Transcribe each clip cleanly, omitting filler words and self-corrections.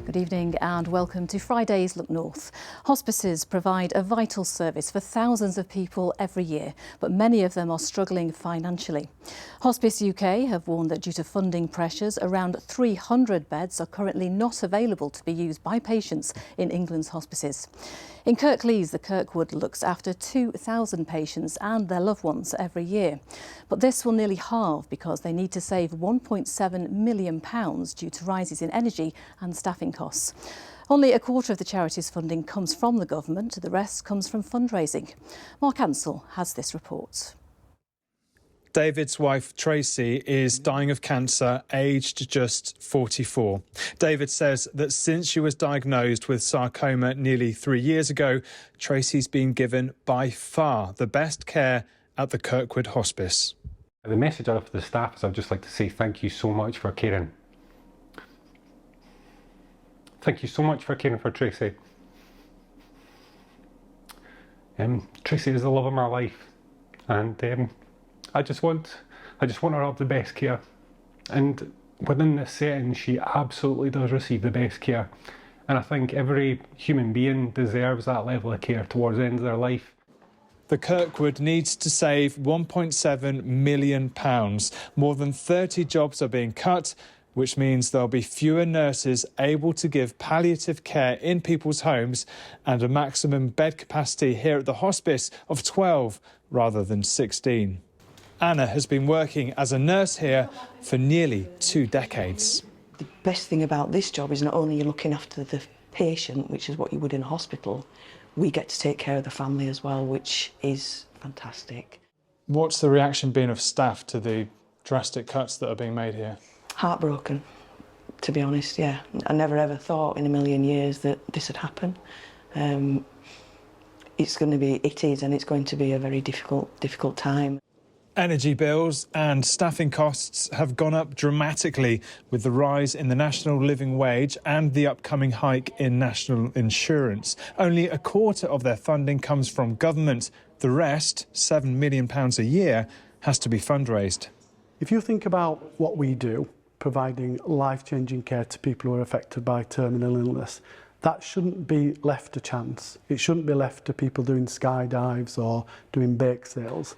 Good evening and welcome to Friday's Look North. Hospices provide a vital service for thousands of people every year, but many of them are struggling financially. Hospice UK have warned that due to funding pressures, around 300 beds are currently not available to be used by patients in England's hospices. In Kirklees, the Kirkwood looks after 2,000 patients and their loved ones every year. But this will nearly halve because they need to save £1.7 million due to rises in energy and staffing costs. Only a quarter of the charity's funding comes from the government, the rest comes from fundraising. Mark Ansell has this report. David's wife, Tracy, is dying of cancer, aged just 44. David says that since she was diagnosed with sarcoma nearly 3 years ago, Tracy's been given by far the best care at the Kirkwood Hospice. The message I have for the staff is I'd just like to say thank you so much for caring. Thank you so much for caring for Tracy. Tracy is the love of my life, and I just want her to have the best care, and within this setting she absolutely does receive the best care, and I think every human being deserves that level of care towards the end of their life. The Kirkwood needs to save £1.7 million. More than 30 jobs are being cut, which means there'll be fewer nurses able to give palliative care in people's homes and a maximum bed capacity here at the hospice of 12 rather than 16. Anna has been working as a nurse here for nearly 2 decades. The best thing about this job is not only you're looking after the patient, which is what you would in a hospital, we get to take care of the family as well, which is fantastic. What's the reaction been of staff to the drastic cuts that are being made here? Heartbroken, to be honest, yeah. I never ever thought in a million years that this would happen. It is and it's going to be a very difficult time. Energy bills and staffing costs have gone up dramatically with the rise in the national living wage and the upcoming hike in national insurance. Only a quarter of their funding comes from government. The rest, £7 million a year, has to be fundraised. If you think about what we do, providing life-changing care to people who are affected by terminal illness, that shouldn't be left to chance. It shouldn't be left to people doing skydives or doing bake sales.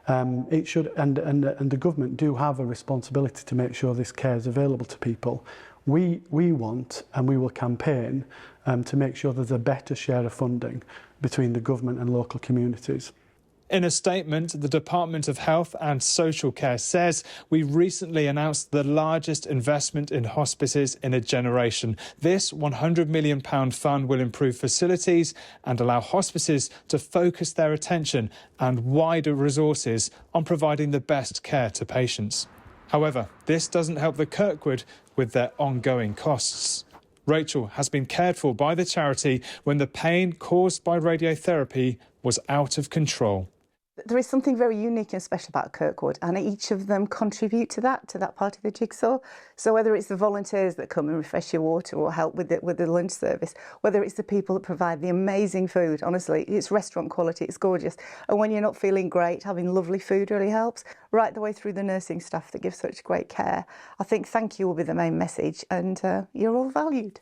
It should, and the government do have a responsibility to make sure this care is available to people. We want, and we will campaign to make sure there's a better share of funding between the government and local communities. In a statement, the Department of Health and Social Care says we recently announced the largest investment in hospices in a generation. This £100 million fund will improve facilities and allow hospices to focus their attention and wider resources on providing the best care to patients. However, this doesn't help the Kirkwood with their ongoing costs. Rachel has been cared for by the charity when the pain caused by radiotherapy was out of control. There is something very unique and special about Kirkwood, and each of them contribute to that part of the jigsaw. So whether it's the volunteers that come and refresh your water or help with the lunch service, whether it's the people that provide the amazing food, honestly, it's restaurant quality, it's gorgeous. And when you're not feeling great, having lovely food really helps, right the way through the nursing staff that give such great care. I think thank you will be the main message, and you're all valued.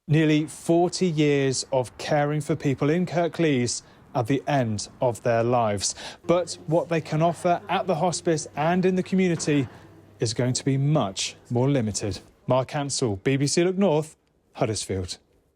Nearly 40 years of caring for people in Kirklees at the end of their lives. But what they can offer at the hospice and in the community is going to be much more limited. Mark Ansell, BBC Look North, Huddersfield.